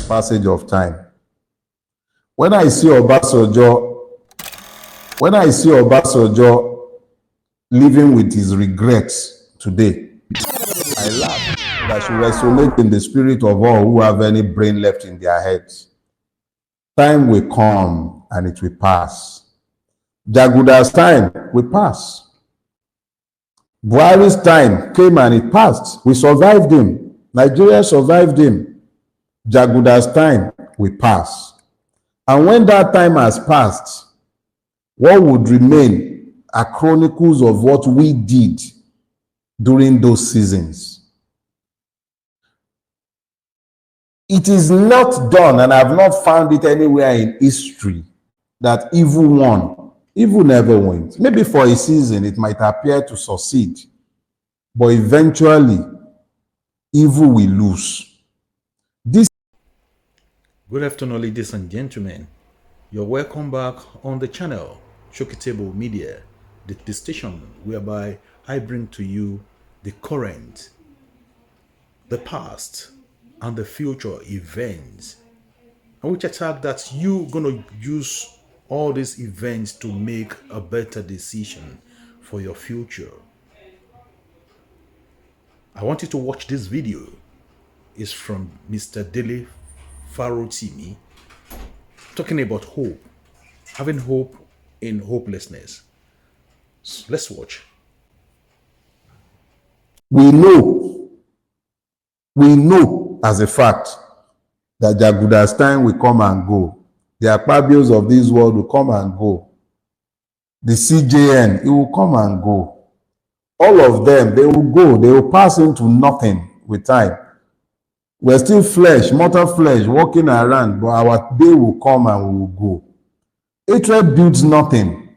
passage of time. When I see Obasanjo living with his regrets today, I laugh. That should resonate in the spirit of all who have any brain left in their heads. Time will come and it will pass. Jaguda's time will pass. Buhari's time came and it passed. We survived him. Nigeria survived him. Jaguda's time will pass. And when that time has passed, what would remain are chronicles of what we did during those seasons. It is not done, and I've not found it anywhere in history, that evil won. Evil never wins. Maybe for a season it might appear to succeed, but eventually evil will lose. Good afternoon, ladies and gentlemen. You're welcome back on the channel Shokitable Media, the station whereby I bring to you the current, the past, and the future events, and which attack that you're gonna use all these events to make a better decision for your future. I want you to watch this video. It's from Mr. Dele Farotimi, talking about hope, having hope in hopelessness. So let's watch. We know as a fact that Jaguda's time will come and go. The Akpabios of this world will come and go. The CJN, it will come and go. All of them, they will go. They will pass into nothing with time. We're still flesh, mortal flesh, walking around, but our day will come and we will go. Hatred builds nothing.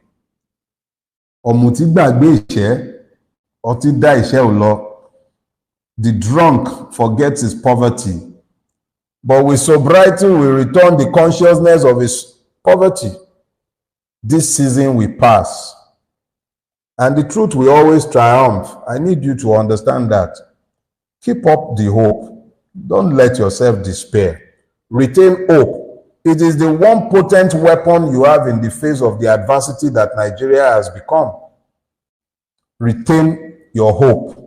Ọ̀mùtí gbàgbé ìṣẹ́, ọtí dá ìṣẹ́ ò lọ. The drunk forgets his poverty, but with sobriety will return the consciousness of his poverty. This season will pass, and the truth will always triumph. I need you to understand that. Keep up the hope. Don't let yourself despair. Retain hope. It is the one potent weapon you have in the face of the adversity that Nigeria has become. Retain your hope.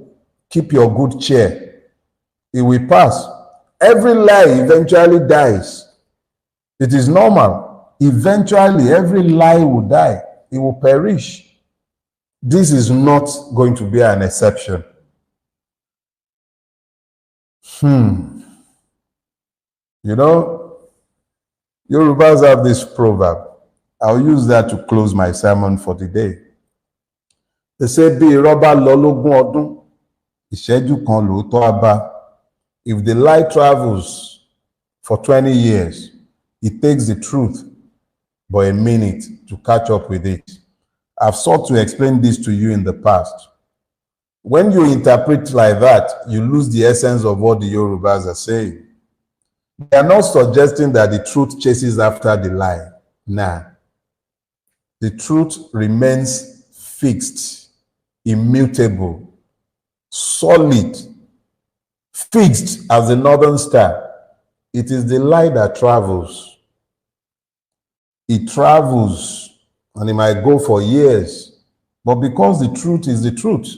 Keep your good cheer. It will pass. Every lie eventually dies. It is normal. Eventually, every lie will die. It will perish. This is not going to be an exception. You know, Yorubas have this proverb. I'll use that to close my sermon for the day. They say, "Bí irọ́ lọ́lógún ọdún, ìṣẹ́jú kan lòótọ́ á bá." If the lie travels for 20 years, it takes the truth but a minute to catch up with it. I've sought to explain this to you in the past. When you interpret like that, you lose the essence of what the Yorubas are saying. They are not suggesting that the truth chases after the lie. Nah. The truth remains fixed, immutable, solid, fixed as the northern star. It is the lie that travels. It travels and it might go for years, but because the truth is the truth,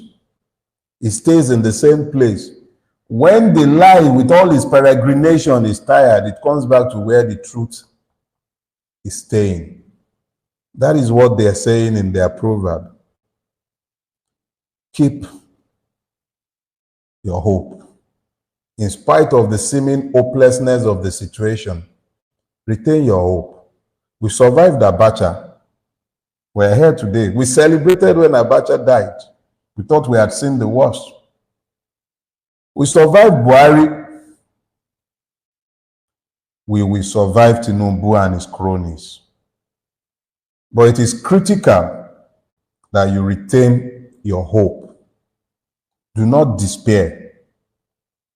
it stays in the same place. When the lie with all its peregrination is tired, it comes back to where the truth is staying. That is what they are saying in their proverb. Keep your hope. In spite of the seeming hopelessness of the situation, retain your hope. We survived Abacha. We're here today. We celebrated when Abacha died. We thought we had seen the worst. We survived Buhari. We will survive Tinubu and his cronies. But it is critical that you retain your hope. Do not despair.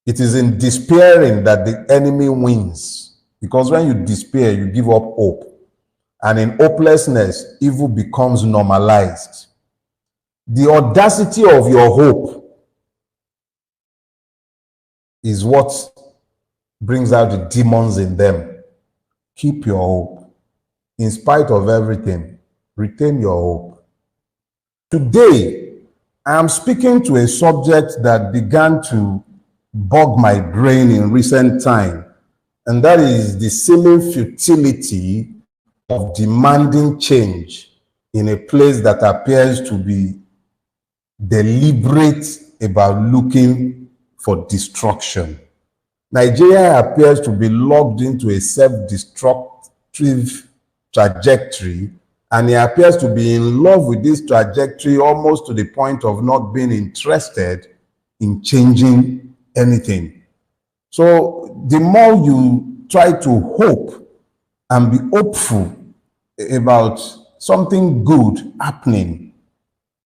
It is in despairing that the enemy wins. Because when you despair, you give up hope. And in hopelessness, evil becomes normalized. The audacity of your hope is what brings out the demons in them. Keep your hope. In spite of everything, retain your hope. Today, I am speaking to a subject that began to bog my brain in recent time, and that is the seeming futility of demanding change in a place that appears to be deliberate about looking for destruction. Nigeria appears to be locked into a self-destructive trajectory, and he appears to be in love with this trajectory almost to the point of not being interested in changing anything. So the more you try to hope and be hopeful about something good happening,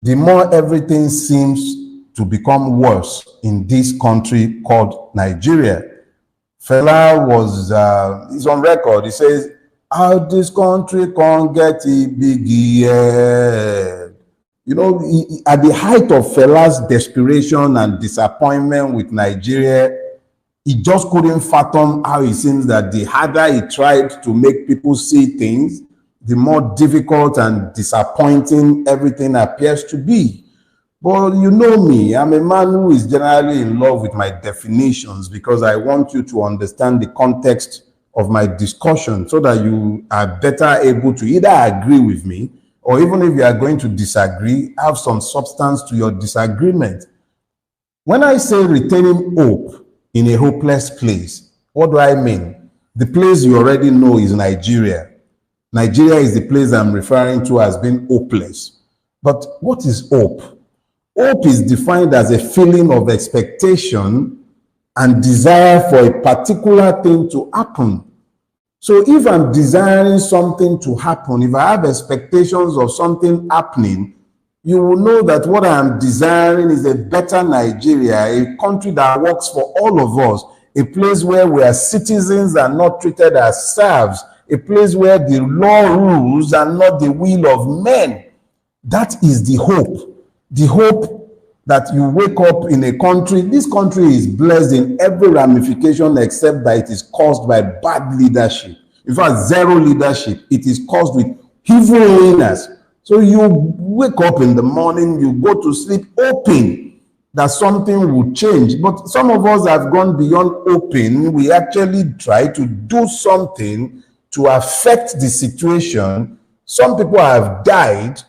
the more everything seems to become worse in this country called Nigeria. Fela is on record. He says, how this country can't get it big yet. You know, at the height of Fela's desperation and disappointment with Nigeria, he just couldn't fathom how it seems that the harder he tried to make people see things, the more difficult and disappointing everything appears to be. But you know me, I'm a man who is generally in love with my definitions because I want you to understand the context of my discussion so that you are better able to either agree with me or, even if you are going to disagree, have some substance to your disagreement. When I say retaining hope in a hopeless place, what do I mean? The place you already know is Nigeria. Nigeria is the place I'm referring to as being hopeless. But what is hope? Hope is defined as a feeling of expectation and desire for a particular thing to happen. So if I'm desiring something to happen, if I have expectations of something happening, you will know that what I am desiring is a better Nigeria, a country that works for all of us, a place where we are citizens and not treated as serfs, a place where the law rules and not the will of men. That is the hope. The hope that you wake up in a country. This country is blessed in every ramification except that it is caused by bad leadership. In fact, zero leadership. It is caused with evil leaders. So you wake up in the morning, you go to sleep hoping that something will change. But some of us have gone beyond hoping. We actually try to do something to affect the situation. Some people have died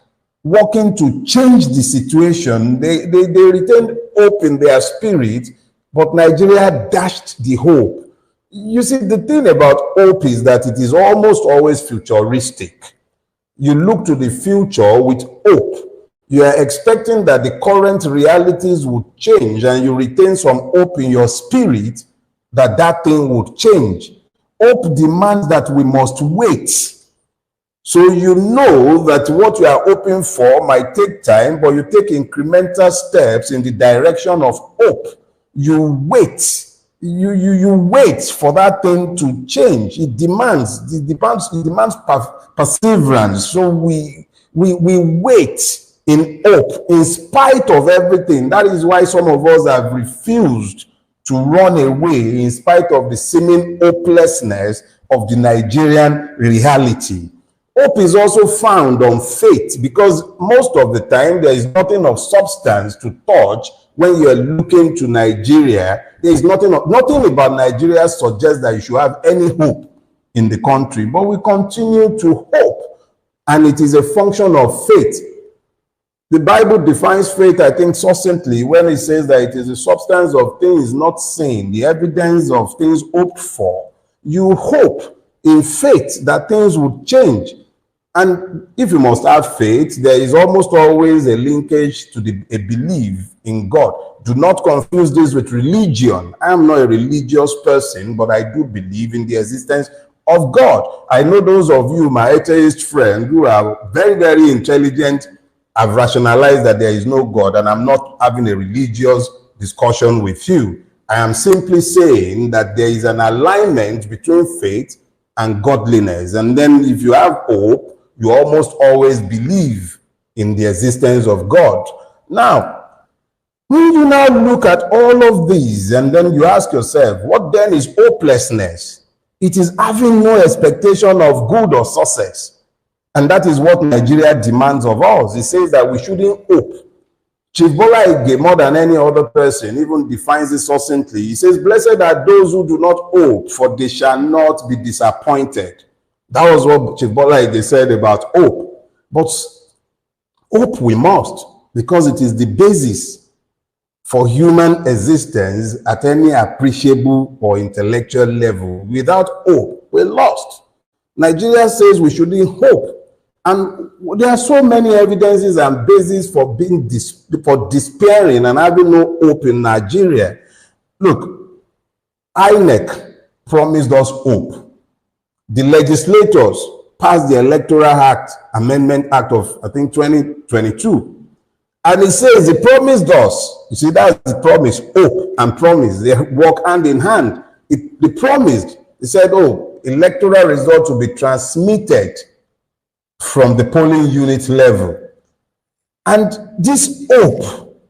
working to change the situation. They retained hope in their spirit, but Nigeria dashed the hope. You see, the thing about hope is that it is almost always futuristic. You look to the future with hope. You are expecting that the current realities would change, and you retain some hope in your spirit that that thing would change. Hope demands that we must wait. So you know that what you are hoping for might take time, but you take incremental steps in the direction of hope. You wait. You wait for that thing to change. It demands perseverance. So we wait in hope in spite of everything. That is why some of us have refused to run away in spite of the seeming hopelessness of the Nigerian reality. Hope is also found on faith, because most of the time there is nothing of substance to touch when you are looking to Nigeria. There is nothing about Nigeria suggests that you should have any hope in the country, but we continue to hope, and it is a function of faith. The Bible defines faith, I think, succinctly when it says that it is the substance of things not seen, the evidence of things hoped for. You hope in faith that things would change. And if you must have faith, there is almost always a linkage to a belief in God. Do not confuse this with religion. I am not a religious person, but I do believe in the existence of God. I know those of you, my atheist friends, who are very, very intelligent, have rationalized that there is no God, and I'm not having a religious discussion with you. I am simply saying that there is an alignment between faith and godliness. And then if you have hope, you almost always believe in the existence of God. Now, When you now look at all of these and then you ask yourself, what then is hopelessness? It is having no expectation of good or success. And that is what Nigeria demands of us. It says that we shouldn't hope. Chief Bola Ige, more than any other person, even defines it succinctly. He says, blessed are those who do not hope, for they shall not be disappointed. That was what Chief Bola Ige said about hope. But hope we must, because it is the basis for human existence at any appreciable or intellectual level. Without hope, we're lost. Nigeria says we shouldn't hope. And there are so many evidences and bases for being for despairing and having no hope in Nigeria. Look, INEC promised us hope. The legislators passed the Electoral Act, Amendment Act of, I think, 2022. And it says they promised us. You see, that's the promise, hope and promise. They work hand in hand. They promised. They said, oh, electoral results will be transmitted from the polling unit level. And this hope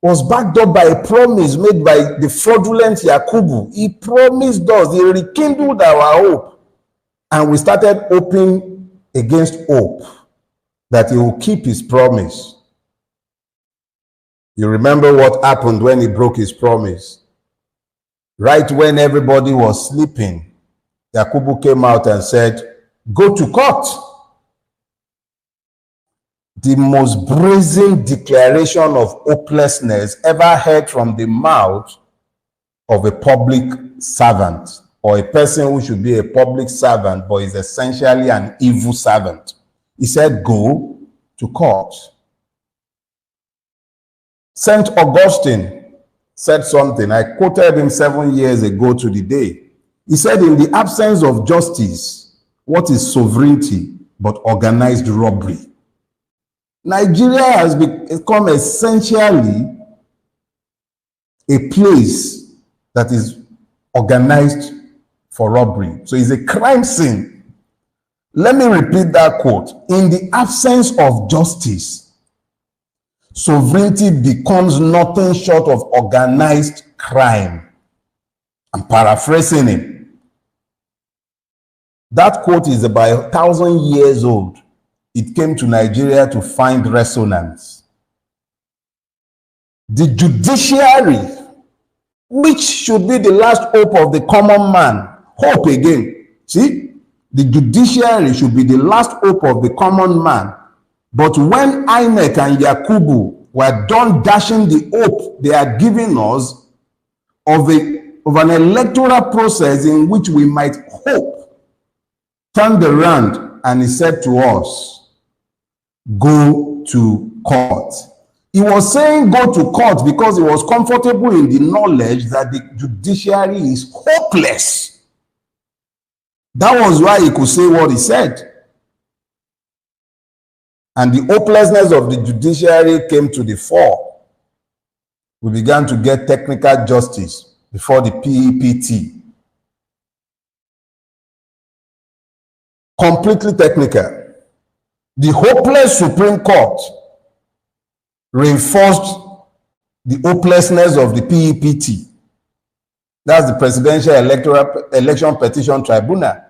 was backed up by a promise made by the fraudulent Yakubu. He promised us, he rekindled our hope. And we started hoping against hope that he will keep his promise. You remember what happened when he broke his promise? Right when everybody was sleeping, Yakubu came out and said, go to court. The most brazen declaration of hopelessness ever heard from the mouth of a public servant, or a person who should be a public servant but is essentially an evil servant. He said, go to court. St. Augustine said something. I quoted him 7 years ago to the day. He said, in the absence of justice, what is sovereignty but organized robbery? Nigeria has become essentially a place that is organized for robbery. So it's a crime scene. Let me repeat that quote. In the absence of justice, sovereignty becomes nothing short of organized crime. I'm paraphrasing him. That quote is about 1,000 years old. It came to Nigeria to find resonance. The judiciary, which should be the last hope of the common man, hope again. See, the judiciary should be the last hope of the common man. But when INEC and Yakubu were done dashing the hope they are giving us of an electoral process in which we might hope, turned around and he said to us, go to court. He was saying go to court because he was comfortable in the knowledge that the judiciary is hopeless. That was why he could say what he said. And the hopelessness of the judiciary came to the fore. We began to get technical justice before the PEPT. Completely technical. The hopeless Supreme Court reinforced the hopelessness of the PEPT. That's the Presidential Election Petition Tribunal.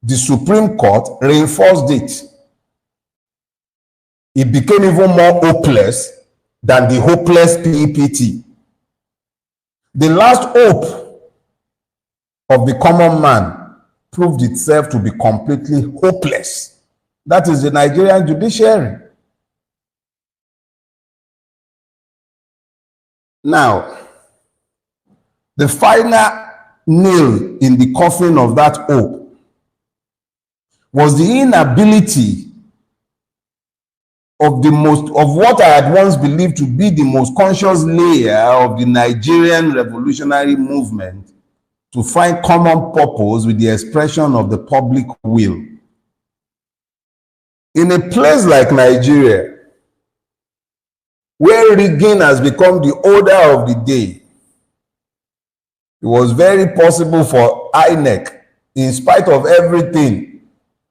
The Supreme Court reinforced it. It became even more hopeless than the hopeless PEPT. The last hope of the common man proved itself to be completely hopeless. That is the Nigerian judiciary. Now, the final nail in the coffin of that hope was the inability of what I had once believed to be the most conscious layer of the Nigerian revolutionary movement to find common purpose with the expression of the public will. In a place like Nigeria, where rigging has become the order of the day, it was very possible for INEC, in spite of everything,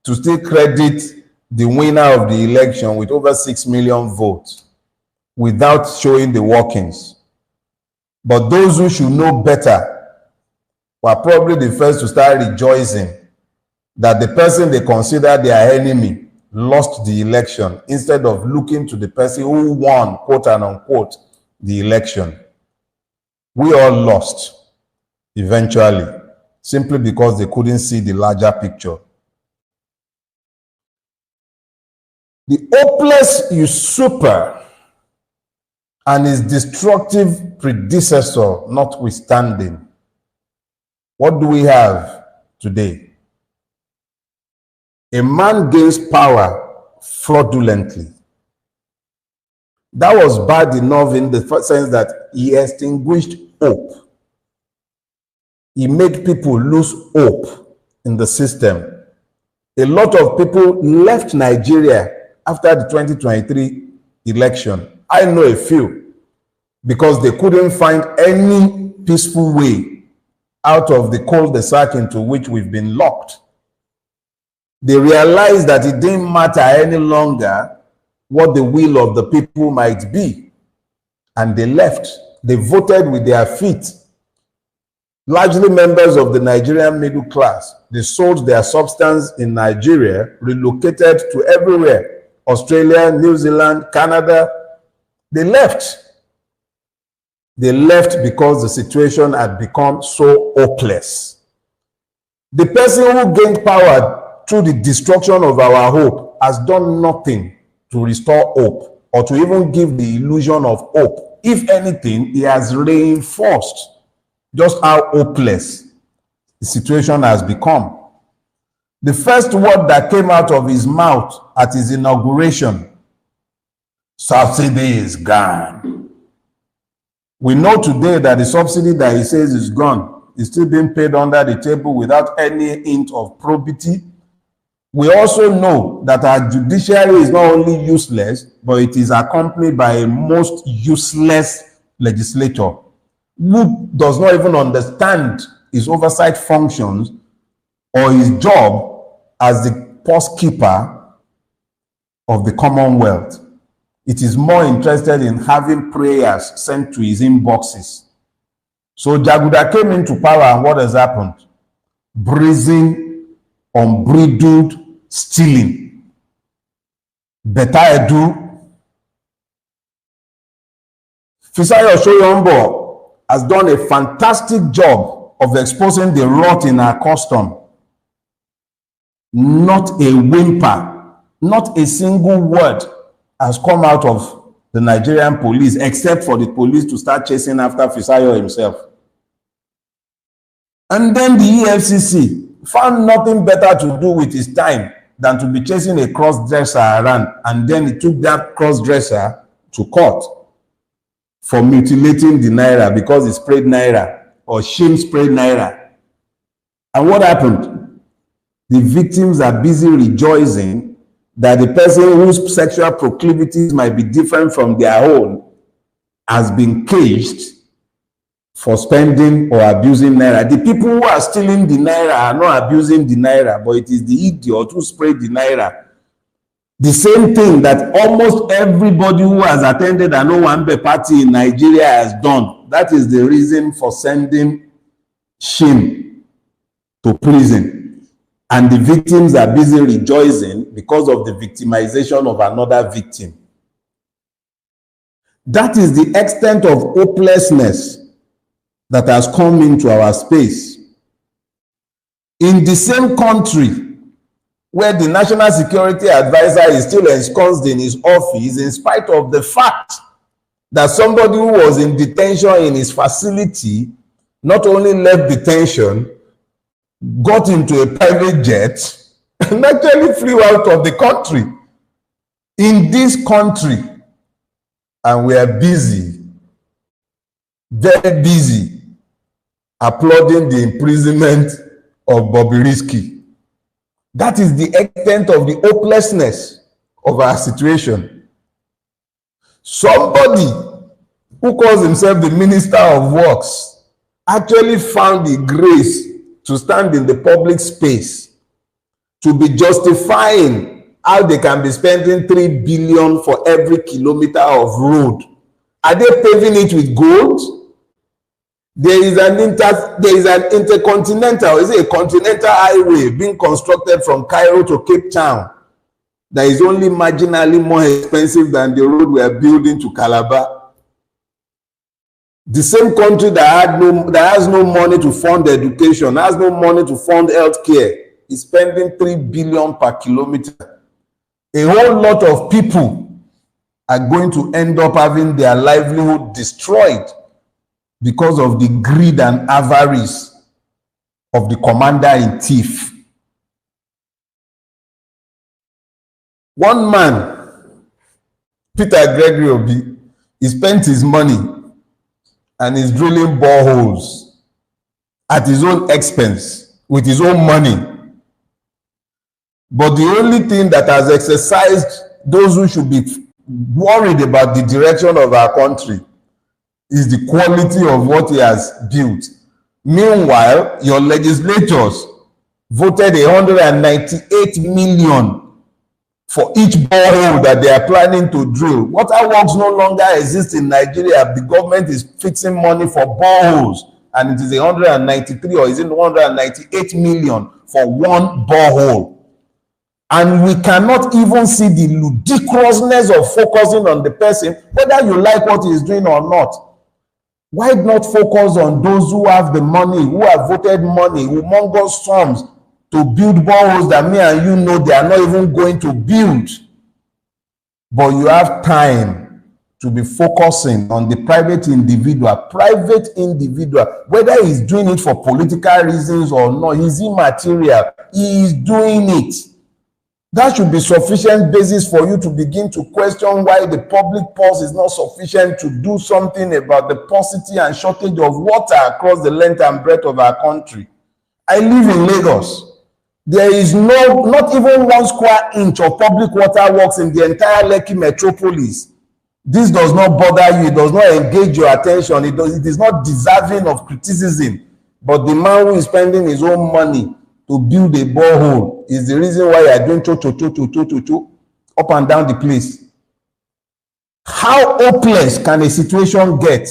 to still credit the winner of the election with over 6 million votes without showing the workings. But those who should know better were probably the first to start rejoicing that the person they consider their enemy lost the election, instead of looking to the person who won, quote and unquote, the election. We all lost eventually, simply because they couldn't see the larger picture. The hopeless usurper and his destructive predecessor notwithstanding, what do we have today? A man gains power fraudulently. That was bad enough in the sense that he extinguished hope. He made people lose hope in the system. A lot of people left Nigeria after the 2023 election. I know a few, because they couldn't find any peaceful way out of the cul-de-sac into which we've been locked. They realized that it didn't matter any longer what the will of the people might be, and they left. They voted with their feet. Largely members of the Nigerian middle class. They sold their substance in Nigeria, relocated to everywhere, Australia, New Zealand, Canada. They left. They left because the situation had become so hopeless. The person who gained power through the destruction of our hope has done nothing to restore hope or to even give the illusion of hope. If anything, he has reinforced just how hopeless the situation has become. The first word that came out of his mouth at his inauguration, subsidy is gone. We know today that the subsidy that he says is gone is still being paid under the table without any hint of probity. We also know that our judiciary is not only useless, but it is accompanied by a most useless legislature who does not even understand his oversight functions or his job as the purse keeper of the Commonwealth. It is more interested in having prayers sent to his inboxes. So Jaguda came into power, and what has happened? Brazen, unbridled stealing. Beta Edu. Fisayo Soyombo has done a fantastic job of exposing the rot in our custom. Not a whimper, not a single word has come out of the Nigerian police, except for the police to start chasing after Fisayo himself. And then the EFCC found nothing better to do with his time than to be chasing a cross-dresser around, and then he took that cross-dresser to court for mutilating the naira because he sprayed naira, or shame sprayed naira. And what happened? The victims are busy rejoicing that the person whose sexual proclivities might be different from their own has been caged for spending or abusing naira. The people who are stealing the naira are not abusing the naira, but it is the idiot who sprayed the naira. The same thing that almost everybody who has attended an Owambe party in Nigeria has done. That is the reason for sending shame to prison. And the victims are busy rejoicing because of the victimization of another victim. That is the extent of hopelessness that has come into our space. In the same country where the National Security Advisor is still ensconced in his office, in spite of the fact that somebody who was in detention in his facility not only left detention, got into a private jet, and actually flew out of the country. In this country, and we are busy, very busy, applauding the imprisonment of Bobby Risky. That is the extent of the hopelessness of our situation. Somebody who calls himself the Minister of Works actually found the grace to stand in the public space to be justifying how they can be spending 3 billion for every kilometer of road. Are they paving it with gold? There is an intercontinental, is it a continental highway being constructed from Cairo to Cape Town that is only marginally more expensive than the road we are building to Calabar. The same country that has no money to fund education, has no money to fund healthcare, is spending 3 billion per kilometer. A whole lot of people are going to end up having their livelihood destroyed because of the greed and avarice of the commander-in-chief. One man, Peter Gregory Obi, he spent his money and is drilling boreholes at his own expense with his own money. But the only thing that has exercised those who should be worried about the direction of our country is the quality of what he has built. Meanwhile, your legislators voted 198 million for each borehole that they are planning to drill. Waterworks no longer exist in Nigeria. The government is fixing money for boreholes, and it is 193 or is it 198 million for one borehole. And we cannot even see the ludicrousness of focusing on the person, whether you like what he is doing or not. Why not focus on those who have the money, who have voted money, humongous sums to build boreholes that me and you know they are not even going to build? But you have time to be focusing on the private individual, whether he's doing it for political reasons or not, he's immaterial. He is doing it. That should be sufficient basis for you to begin to question why the public pulse is not sufficient to do something about the paucity and shortage of water across the length and breadth of our country. I live in Lagos. There is not even 1 square inch of public water works in the entire Lekki metropolis. This does not bother you. It does not engage your attention. It is not deserving of criticism. But the man who is spending his own money to build a borehole is the reason why you are doing cho up and down the place. How hopeless can a situation get?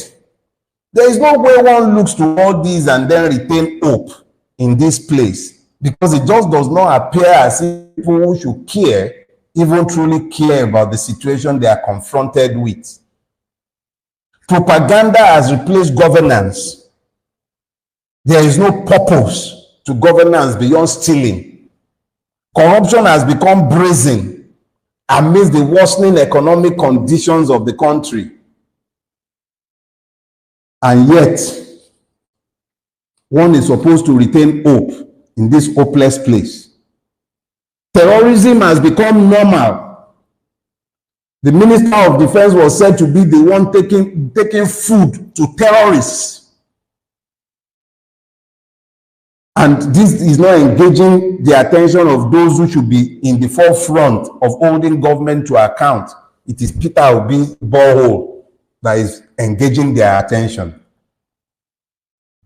There is no way one looks to all these and then retain hope in this place, because it just does not appear as if people who should care even truly care about the situation they are confronted with. Propaganda has replaced governance. There is no purpose to governance beyond stealing. Corruption has become brazen amidst the worsening economic conditions of the country. And yet, one is supposed to retain hope in this hopeless place. Terrorism has become normal. The Minister of Defense was said to be the one taking food to terrorists. And this is not engaging the attention of those who should be in the forefront of holding government to account. It is Peter Obi's borehole that is engaging their attention.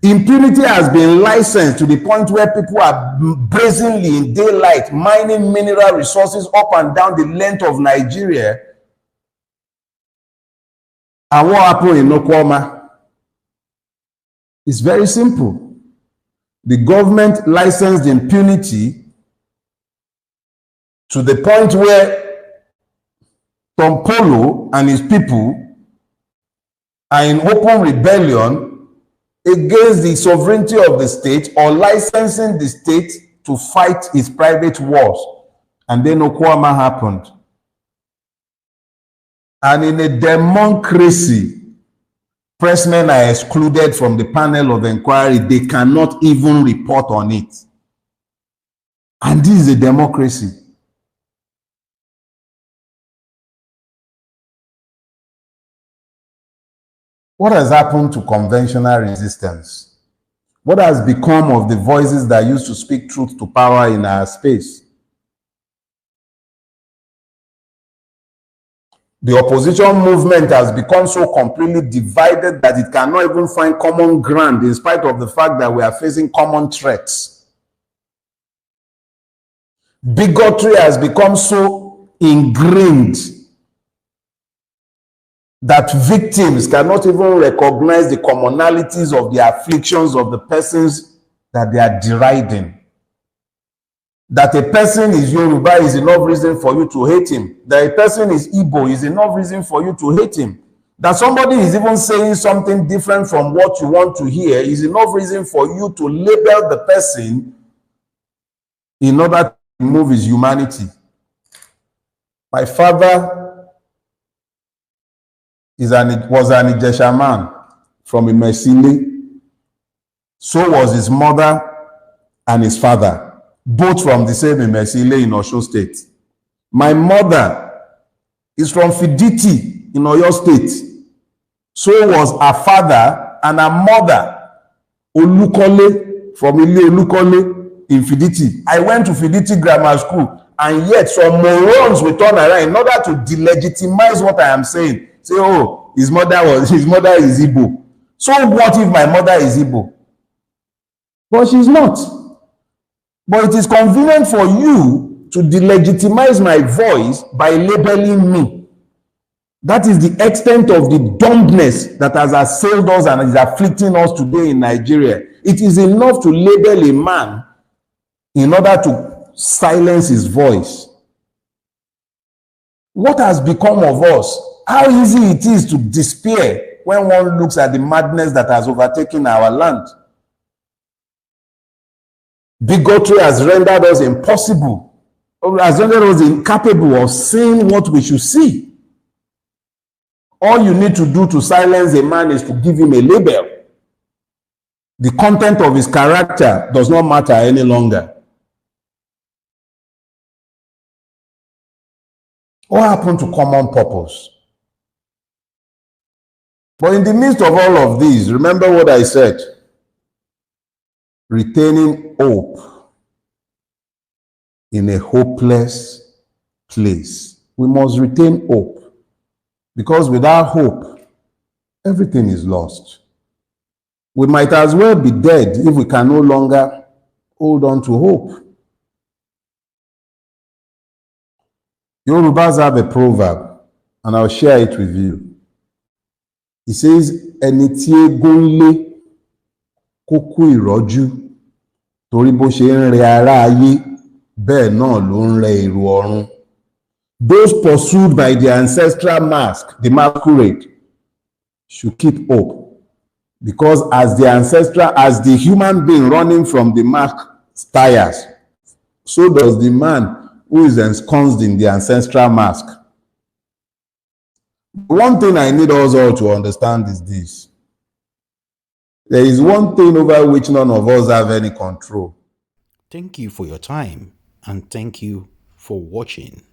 Impunity has been licensed to the point where people are brazenly in daylight mining mineral resources up and down the length of Nigeria. And what happened in Okwama? It's very simple. The government licensed impunity to the point where Tom Polo and his people are in open rebellion against the sovereignty of the state or licensing the state to fight its private wars. And then Okwama happened. And in a democracy, pressmen are excluded from the panel of inquiry. They cannot even report on it. And this is a democracy. What has happened to conventional resistance? What has become of the voices that used to speak truth to power in our space? The opposition movement has become so completely divided that it cannot even find common ground in spite of the fact that we are facing common threats. Bigotry has become so ingrained that victims cannot even recognize the commonalities of the afflictions of the persons that they are deriding. That a person is Yoruba is enough reason for you to hate him. That a person is Igbo is enough reason for you to hate him. That somebody is even saying something different from what you want to hear is enough reason for you to label the person in order to remove his humanity. My father was an Ijesha man from Imesile. So was his mother and his father, both from the same Imesile in Osun State. My mother is from Fiditi in Oyo State. So was her father and her mother, Olukole, from Ile Olukole in Fiditi. I went to Fiditi Grammar School, and yet some morons will turn around in order to delegitimize what I am saying. Say, oh, his mother is Igbo. So what if my mother is Igbo? But she's not. But it is convenient for you to delegitimize my voice by labeling me. That is the extent of the dumbness that has assailed us and is afflicting us today in Nigeria. It is enough to label a man in order to silence his voice. What has become of us? How easy it is to despair when one looks at the madness that has overtaken our land. Bigotry has rendered us impossible, has rendered us incapable of seeing what we should see. All you need to do to silence a man is to give him a label. The content of his character does not matter any longer. What happened to common purpose? But in the midst of all of these, remember what I said. Retaining hope in a hopeless place. We must retain hope. Because without hope, everything is lost. We might as well be dead if we can no longer hold on to hope. Yorubas have a proverb, and I'll share it with you. It says, "Ẹni tí eégún ń lé kó kú ìrọ́jú, torí bó ṣe ń rẹ ará ayé, bẹ́ẹ̀ náà ló ń rẹ èrò ọ̀run." Those pursued by the ancestral mask, the masquerade, should keep hope. Because as the human being running from the mask tires, so does the man who is ensconced in the ancestral mask. One thing I need us all to understand is this. There is one thing over which none of us have any control. Thank you for your time, and thank you for watching.